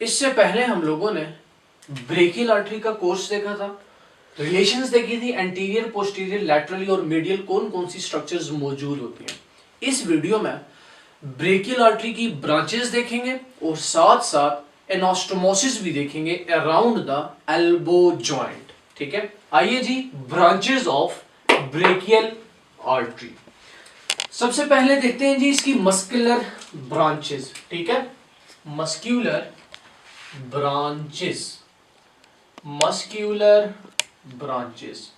इससे पहले हम लोगों ने ब्रेकियल आर्टरी का कोर्स देखा था, रिलेशंस देखी थी, एंटीरियर, पोस्टीरियर, लैटरली और मीडियल कौन कौन सी स्ट्रक्चर्स मौजूद होती हैं। इस वीडियो में ब्रेकियल आर्टरी की ब्रांचेस देखेंगे और साथ साथ एनास्टोमोसिस भी देखेंगे अराउंड द एल्बो जॉइंट। ठीक है, आइए जी, ब्रांचेस ऑफ ब्रेकियल आर्टरी। सबसे पहले देखते हैं जी इसकी मस्कुलर ब्रांचेस। ठीक है, मस्क्यूलर ब्रांचेस, मस्क्यूलर ब्रांचेस।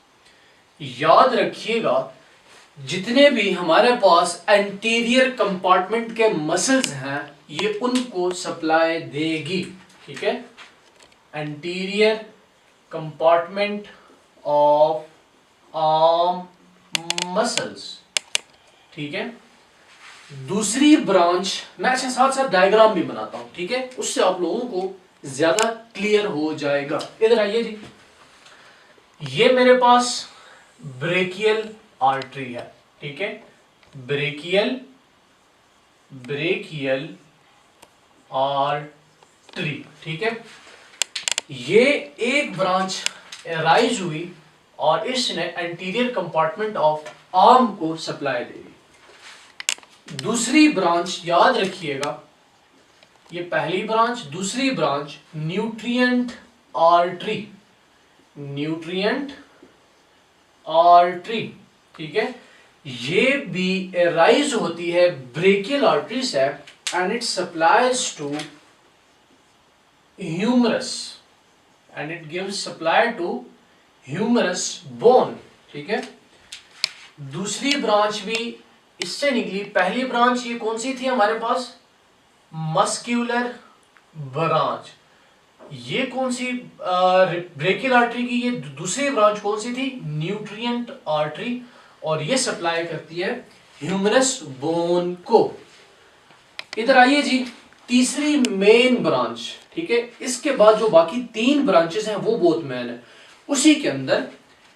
याद रखिएगा, जितने भी हमारे पास एंटीरियर कंपार्टमेंट के मसल्स हैं ये उनको सप्लाई देगी। ठीक है, anterior compartment of arm muscles. ठीक है, दूसरी ब्रांच मैं अच्छा साथ साथ डायग्राम भी बनाता हूं, ठीक है, उससे आप लोगों को ज्यादा क्लियर हो जाएगा। इधर आइए जी, ये मेरे पास ब्रेकियल आर्टरी है। ठीक है, ब्रेकियल आर्टरी। ठीक है, ये एक ब्रांच राइज हुई और इसने एंटीरियर कंपार्टमेंट ऑफ आर्म को सप्लाई दे दी। दूसरी ब्रांच याद रखिएगा, ये पहली ब्रांच, दूसरी branch nutrient artery, nutrient artery. ठीक है, ये भी राइज होती है ब्रेकियल आर्टरी से and it supplies to humerus and it gives supply to humerus bone. ठीक है, दूसरी ब्रांच भी इससे निकली। पहली ब्रांच ये कौन सी थी हमारे पास, मस्क्यूलर ब्रांच। ये कौन सी ब्रेकियल आर्टरी की ये दूसरी ब्रांच कौन सी थी, न्यूट्रिएंट आर्टरी, और ये सप्लाई करती है ह्यूमरस बोन को। इधर आइए जी, तीसरी मेन ब्रांच। ठीक है, इसके बाद जो बाकी तीन ब्रांचेस हैं वो बहुत मेन है, उसी के अंदर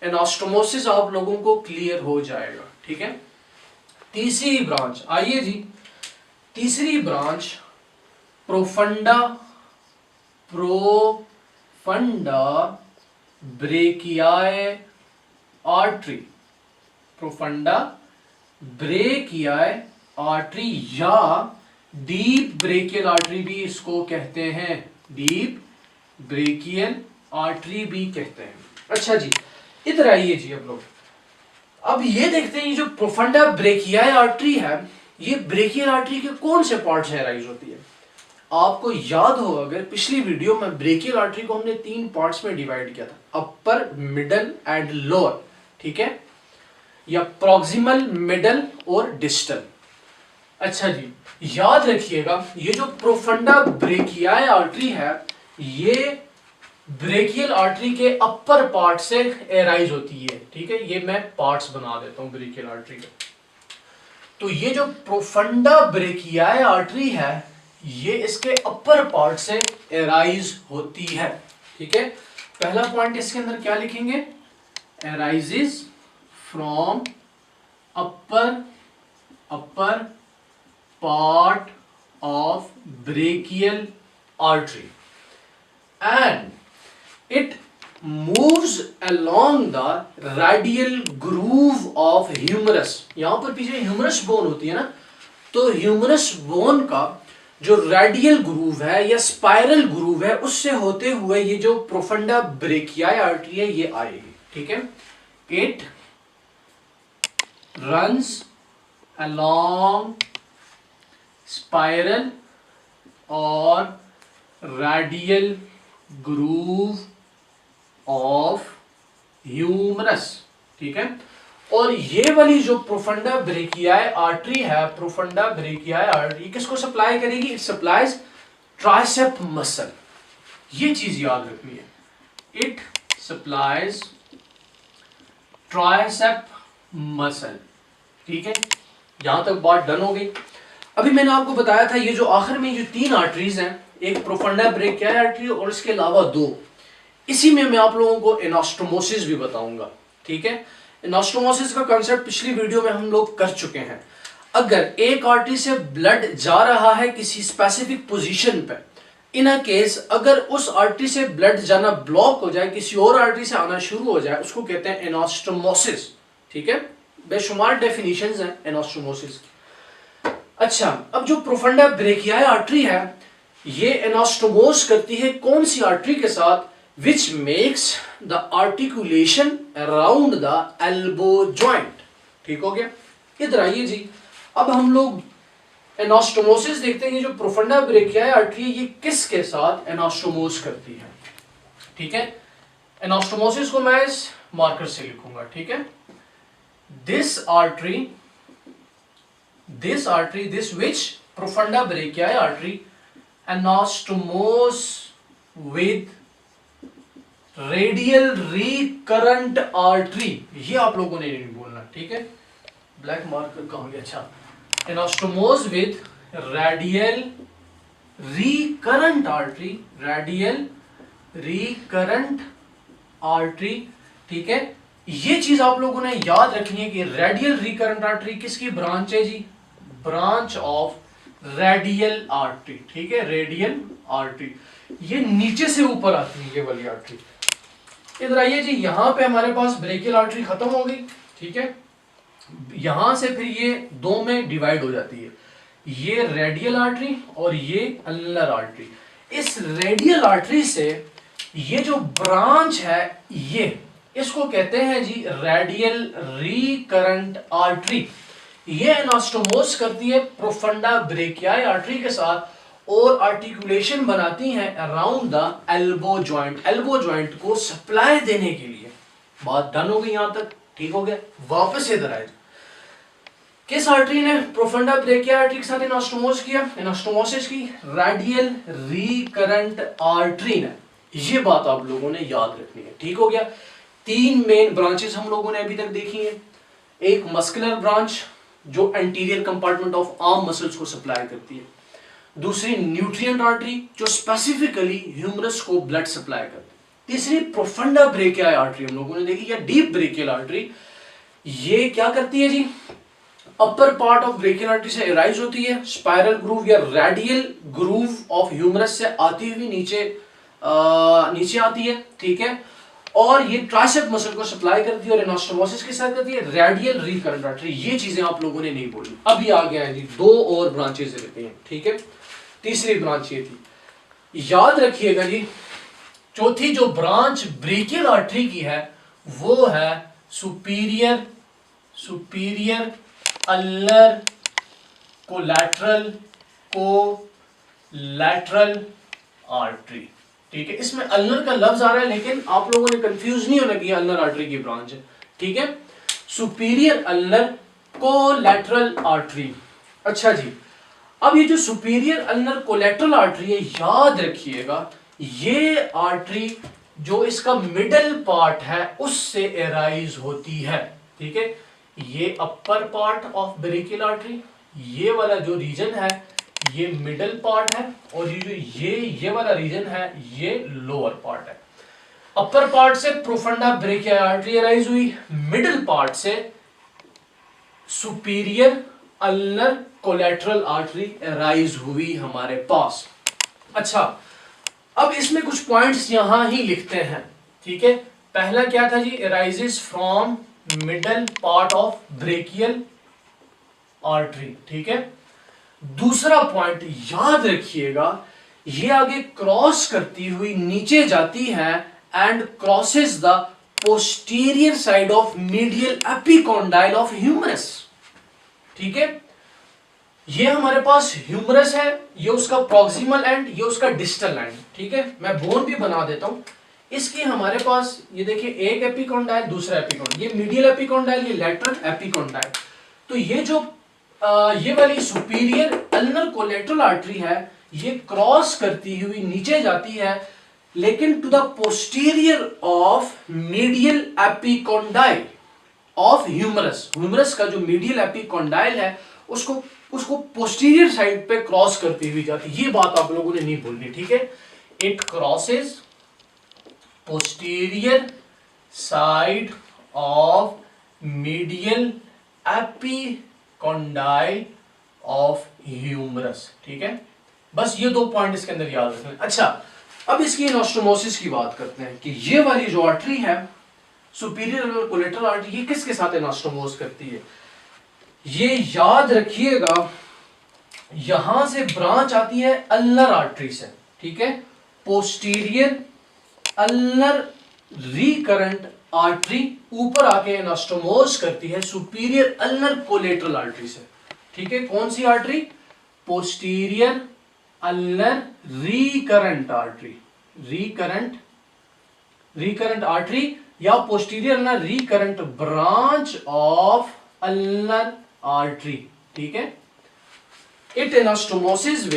एनास्टोमोसिस आप लोगों को क्लियर हो जाएगा। ठीक है, तीसरी ब्रांच आइए जी, तीसरी branch profunda, profunda brachii artery, profunda brachii artery या डीप ब्रेकियल आर्टरी भी इसको कहते हैं, डीप ब्रेकियल आर्टरी भी कहते हैं। अच्छा जी, इधर आइए जी, अब ये देखते हैं ये जो प्रोफंडा ब्रेकियाई आर्टरी है ये ब्रेकियल आर्टरी के कौन से पार्ट से राइज होती है। आपको याद हो अगर पिछली वीडियो में ब्रेकियल आर्टरी को हमने तीन पार्ट्स में डिवाइड किया था, अपर, मिडल एंड लोअर। ठीक है, या प्रॉक्सिमल, मिडल और डिस्टल। अच्छा जी, याद रखिएगा ये जो प्रोफंडा ब्रेकियाई आर्टरी है ये ब्रेकियल आर्टरी के अपर पार्ट से एराइज होती है। ठीक है, ये मैं पार्ट्स बना देता हूं ब्रेकियल आर्टरी के। तो ये जो प्रोफंडा ब्रेकियाई आर्टरी है ये इसके अपर पार्ट से एराइज होती है। ठीक है, पहला पॉइंट इसके अंदर क्या लिखेंगे, arises from upper part of brachial artery and it moves along the radial groove of humerus। यहां पर पीछे ह्यूमरस बोन होती है ना, तो ह्यूमरस बोन का जो रेडियल ग्रूव है या स्पाइरल ग्रूव है उससे होते हुए ये जो प्रोफंडा ब्रेकियाई आर्टरी है ये आएगी। ठीक है, इट रन्स along स्पाइरल और रेडियल ग्रूव ऑफ ह्यूमरस। ठीक है, और ये वाली जो प्रोफंडा ब्रेकियाई आर्टरी है, प्रोफंडा ब्रेकियाई आर्टरी किसको सप्लाई करेगी, इट सप्लाइज ट्राइसेप मसल। ये चीज याद रखनी है, इट सप्लाइज ट्राइसेप मसल। ठीक है, यहां तक बात डन हो गई। अभी मैंने आपको बताया था ये जो आखिर में जो तीन आर्टरीज हैं, एक प्रोफंडा ब्रेकियाई आर्टरी और इसके अलावा दो, इसी में मैं आप लोगों को एनास्टोमोसिस भी बताऊंगा। ठीक है, एनास्टोमोसिस का कांसेप्ट पिछली वीडियो में हम लोग कर चुके हैं। अगर एक आर्टरी से ब्लड जा रहा है किसी स्पेसिफिक पोजीशन पे, इन अ केस अगर उस आर्टरी से ब्लड जाना ब्लॉक हो जाए, किसी और आर्टरी से आना शुरू हो जाए, उसको कहते हैं एनास्टोमोसिस। ठीक है, बेशुमार डेफिनेशंस हैं एनास्टोमोसिस की। अच्छा, अब जो प्रोफंडा ब्रेकियाई आर्टरी है ये एनास्टोमोस करती है कौन सी आर्टरी के साथ? Which makes the articulation around the elbow joint. ठीक हो गया। इधर आइए जी, अब हम लोग एनास्टोमोसिस देखते हैं। ये जो प्रोफंडा ब्रेकियाई आर्टरी है ये किसके साथ एनास्टोमोस करती है? ठीक है, एनास्टोमोसिस को मैं इस मार्कर से लिखूंगा। ठीक है, this artery this which profunda brachiae artery anastomose with radial recurrent artery। ये आप लोगों ने नहीं बोलना। ठीक है, ब्लैक मार्कर कहाँ गया? अच्छा, anastomose with radial recurrent artery। ठीक है, ये चीज आप लोगों ने याद रखनी है कि रेडियल रिकरेंट आर्टरी किसकी ब्रांच है जी? Branch of radial artery. ठीक है, रेडियल आर्टरी ये नीचे से ऊपर आती है, ये वाली आर्टरी। इधर आइए जी, यहां पे हमारे पास ब्रेकियल आर्टरी खत्म हो गई। ठीक है, यहां से फिर ये दो में डिवाइड हो जाती है, ये रेडियल आर्टरी और ये अल्नर आर्टरी। इस रेडियल आर्टरी से ये जो ब्रांच है ये इसको कहते हैं जी रेडियल रिकरेंट आर्टरी। ये एनास्टोमोस करती है प्रोफंडा ब्रेकियाई आर्टरी के साथ और आर्टिकुलेशन बनाती हैं around the elbow joint. Elbow joint को सप्लाई देने के लिए। बात डन हो गई यहां तक? ठीक हो गया। वापस इधर आए, किस आर्टरी ने प्रोफंडा ब्रेकियाई आर्टरी के साथ एनास्टोमोस किया, एनास्टोमोसिस की? रेडियल रिकरेंट आर्टरी ने। ये बात आप लोगों ने याद रखनी है। ठीक हो गया। तीन मेन ब्रांचेस हम लोगों ने अभी तक देखी हैं। एक मस्कुलर ब्रांच जो anterior compartment of arm muscles को सप्लाई करती है, दूसरी न्यूट्रिएंट आर्टरी जो स्पेसिफिकली ह्यूमरस को ब्लड सप्लाई करती है, तीसरी प्रोफंडा ब्रेकियाई आर्टरी हम लोगों ने देखी, या डीप ब्रेकियल आर्टरी। ये क्या करती है जी? Upper part of brachial artery से एराइज होती है, स्पाइरल ग्रूव या रेडियल ग्रूव ऑफ ह्यूमरस से आती हुई नीचे आती है। ठीक है, और ये ट्राइसेप मसल को सप्लाई करती है और एनास्टोमोसिस के साथ करती है रेडियल रिकरेंट आर्टरी। ये चीजें आप लोगों ने नहीं बोली। अभी आ गया है जी, दो और ब्रांचेस रहती हैं। ठीक है, तीसरी ब्रांच ये थी, याद रखिएगा जी। चौथी जो ब्रांच ब्रेकियल आर्टरी की है वो है सुपीरियर अल्नर कोलैटरल आर्टरी। ठीक है, इसमें अल्नर का लफ्ज आ रहा है लेकिन आप लोगों ने कंफ्यूज नहीं होना कि अल्नर आर्टरी की ब्रांच है। ठीक है, सुपीरियर अल्नर कोलैटरल आर्टरी। अच्छा जी, अब ये जो सुपीरियर अल्नर कोलैटरल आर्टरी है, याद रखिएगा ये आर्टरी जो इसका मिडल पार्ट है उससे एराइज होती है। ठीक है, ये अपर पार्ट ऑफ ब्रेकियल आर्टरी, ये वाला जो रीजन है ये मिडल पार्ट है, और ये जो ये वाला रीजन है ये लोअर पार्ट है। अपर पार्ट से प्रोफंडा ब्रेकियाई आर्टरी एराइज हुई, मिडल पार्ट से superior ulnar collateral artery arise हुई हमारे पास। अच्छा, अब इसमें कुछ पॉइंट्स यहां ही लिखते हैं। ठीक है, पहला क्या था जी? Arises from middle part of brachial artery. ठीक है, दूसरा पॉइंट याद रखिएगा, ये आगे क्रॉस करती हुई नीचे जाती है and crosses the posterior side of medial epicondyle of humerus. ठीक है, ये हमारे पास ह्यूमरस है, ये उसका प्रॉक्सिमल एंड, ये उसका डिस्टल एंड। ठीक है, मैं बोन भी बना देता हूं। इसके हमारे पास ये देखिए एक एपिकॉन्डाइल, दूसरा एपिकॉन्डाइल, ये मीडियल एपिकॉन्डाइल, ये लैटरल एपिकॉन्डाइल। तो ये जो ये वाली सुपीरियर अल्नर कोलैटरल आर्टरी है ये क्रॉस करती हुई नीचे जाती है, लेकिन to the posterior of medial epicondyle of humerus. Humerus का जो मीडियल एपिकॉन्डाइल है उसको पोस्टीरियर साइड पे क्रॉस करती हुई जाती है। ये बात आप लोगों ने नहीं बोलनी। ठीक है, it crosses posterior side of medial epicondyle of humerus. ठीक है, बस ये 2 पॉइंट इसके अंदर याद रखना है। अच्छा, अब इसकी एनास्टोमोसिस की बात करते हैं कि ये वाली जो आर्टरी है सुपीरियर और कोलेटरल आर्टरी, ये किसके साथ एनास्टोमोस करती है? ये याद रखिएगा, यहां से ब्रांच आती है अल्नर आर्टरी से, ठीक है, पोस्टीरियर अल्नर रिकरेंट आर्टरी ऊपर आके एनास्टोमोस करती है सुपीरियर अल्नर कोलेटरल आर्टरी से, ठीक है। कौन सी artery? Posterior ulnar recurrent artery, recurrent artery या posterior ulnar recurrent branch of ulnar artery, ठीक है। It anastomosis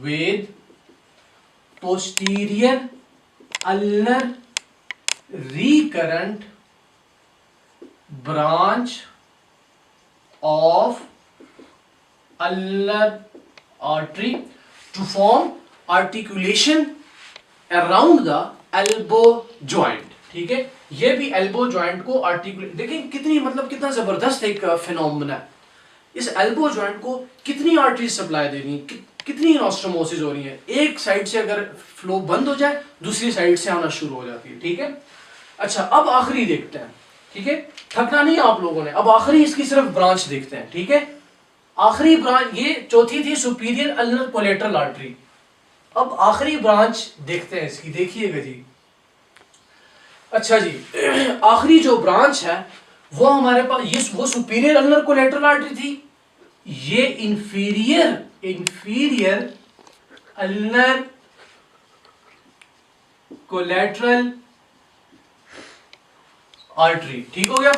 with posterior ulnar recurrent branch of ulnar artery to form articulation around the elbow joint, ठीक है। ये भी elbow joint को articulate, देखिए कितनी मतलब कितना जबरदस्त एक फिनोमेना है। इस एल्बो जॉइंट को कितनी आर्टरीज सप्लाई दे रही है, कितनी एनास्टोमोसिस हो रही है। एक साइड से अगर फ्लो बंद हो जाए दूसरी साइड से आना शुरू हो जाती है, ठीक है। अच्छा, अब आखिरी देखते हैं, ठीक है, थकना नहीं आप लोगों ने। अब आखिरी इसकी सिर्फ ब्रांच देखते हैं, ठीक है। आखिरी ब्रांच, ये चौथी थी सुपीरियर अल्नर कोलेटरल आर्टरी। अब आखिरी ब्रांच देखते हैं इसकी, देखिएगा जी। अच्छा जी, आखिरी जो ब्रांच है वो हमारे पास ये वो सुपीरियर अल्नर कोलेटरल आर्टरी थी, ये इंफीरियर अल्नर कोलेटरल आर्टरी, ठीक हो गया।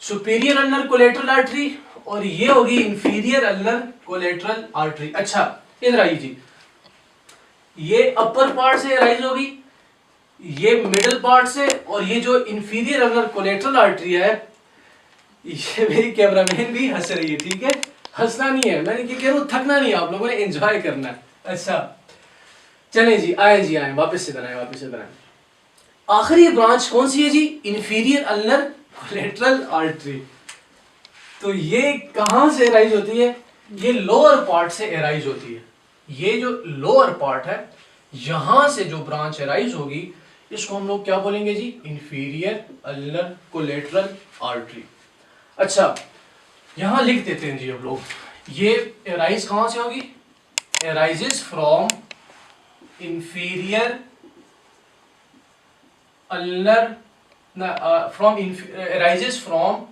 सुपीरियर अल्नर कोलेटरल आर्टरी और ये होगी इंफीरियर अल्नर कोलेटरल आर्टरी। अच्छा, इधर आइए जी, ये अपर पार्ट से राइज होगी, ये मिडिल पार्ट से, और ये जो इंफीरियर अल्नर कोलेटरल आर्टरी है, ये मेरी कैमरामैन भी हंस रही है, ठीक है। हंसना नहीं है, मैंने क्या कह रहा हूं, थकना नहीं है, आप लोगों ने एंजॉय करना है। अच्छा चलें जी, आए जी, आए वापस से बनाए, वापस से बनाए। आखिरी ब्रांच कौन सी है जी? Inferior ulnar collateral artery. तो ये कहां से एराइज होती है? ये लोअर पार्ट से एराइज होती है। ये जो लोअर पार्ट है, यहां से जो ब्रांच एराइज होगी इसको हम लोग क्या बोलेंगे जी? Inferior ulnar collateral artery. अच्छा, यहां लिख देते हैं जी अब लोग, ये एराइज कहां से होगी? Arises from inferior ulnar arises from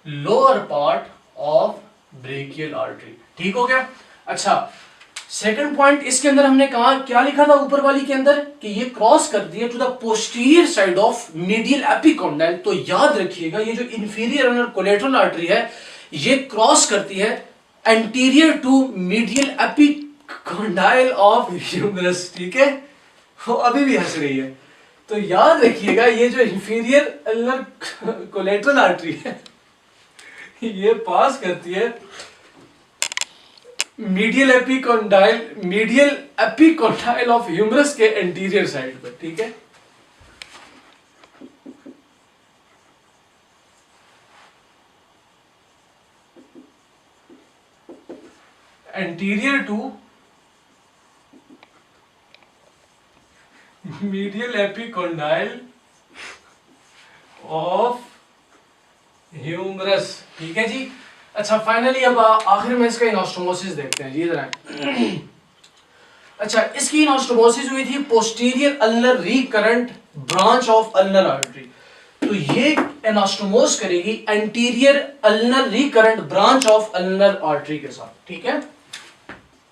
lower part of brachial artery, ठीक हो गया। अच्छा, सेकंड पॉइंट इसके अंदर हमने कहा, क्या लिखा था ऊपर वाली के अंदर, कि ये क्रॉस करती है to the posterior side of medial epicondyle. तो याद रखिएगा, ये जो इंफीरियर अल्नर कोलेटरल आर्टरी है ये क्रॉस करती है anterior to medial epicondyle of humerus, ठीक है। वो अभी भी हंस रही है। तो याद रखिएगा, ये जो इंफीरियर अल्नर कोलेटरल आर्टरी है ये पास करती है मीडियल एपिकॉन्डाइल ऑफ ह्यूमरस के एंटीरियर साइड पर, ठीक है। Anterior to medial epicondyle of humerus, ठीक है जी। अच्छा, फाइनली अब आखिर में इसका एनास्टोमोसिस देखते हैं जी, इधर आए। अच्छा, इसकी एनास्टोमोसिस हुई थी posterior ulnar recurrent branch of ulnar artery. तो ये एनास्टोमोस करेगी anterior ulnar recurrent branch of ulnar artery के साथ, ठीक है।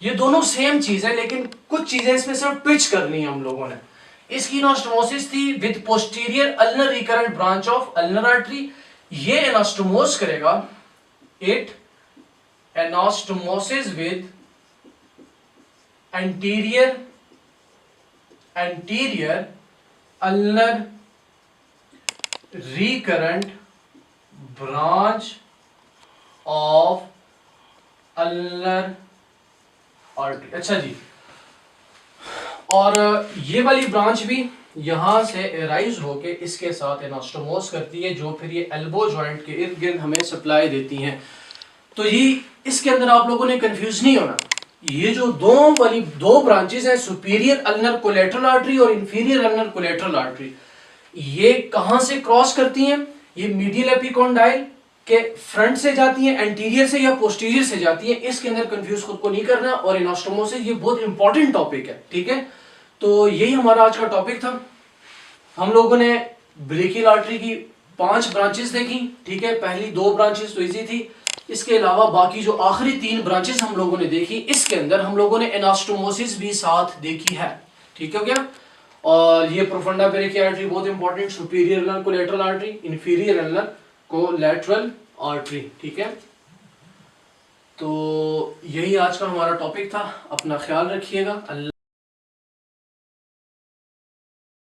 ये दोनों सेम चीज है, लेकिन कुछ चीजें इसमें सिर्फ पिच करनी है हम लोगों ने। इसकी एनास्टोमोसिस थी with posterior ulnar recurrent branch of ulnar artery. ये एनास्टोमोस करेगा, it anastomosis with anterior ulnar recurrent branch of ulnar artery. अच्छा जी, और ये वाली ब्रांच भी यहाँ से एराइज होके इसके साथ एनास्टोमोस करती है, जो फिर ये एल्बो जॉइंट के इर्द गिर्द हमें सप्लाई देती हैं। तो ये इसके अंदर आप लोगों ने कंफ्यूज नहीं होना, ये जो दो ब्रांचेस हैं, सुपीरियर अल्नर कोलेटरल आर्टरी और इंफीरियर अल्नर कोलेटरल आर्टरी, ये कहां से क्रॉस करती हैं? ये मीडियल एपिकोंडाइल के फ्रंट से जाती हैं, एंटीरियर से या पोस्टीरियर से जाती हैं। इसके अंदर कंफ्यूज खुद को नहीं करना। और एनास्टोमोसिस ये बहुत इंपॉर्टेंट टॉपिक है, ठीक है। तो यही हमारा आज का टॉपिक था। हम लोगों ने ब्रेकियल आर्टरी की 5 ब्रांचेस देखी, ठीक है। पहली 2 ब्रांचेस तो इजी थी, इसके अलावा बाकी जो आखिरी 3 ब्रांचेस हम लोगों ने देखी, इसके अंदर हम लोगों ने एनास्टोमोसिस भी साथ देखी है, ठीक है क्या। और ये प्रोफंडा ब्रेकियल आर्टरी बहुत important, superior ulnar collateral artery, inferior ulnar collateral artery, ठीक है। तो यही आज का हमारा टॉपिक था। अपना ख्याल रखिएगा।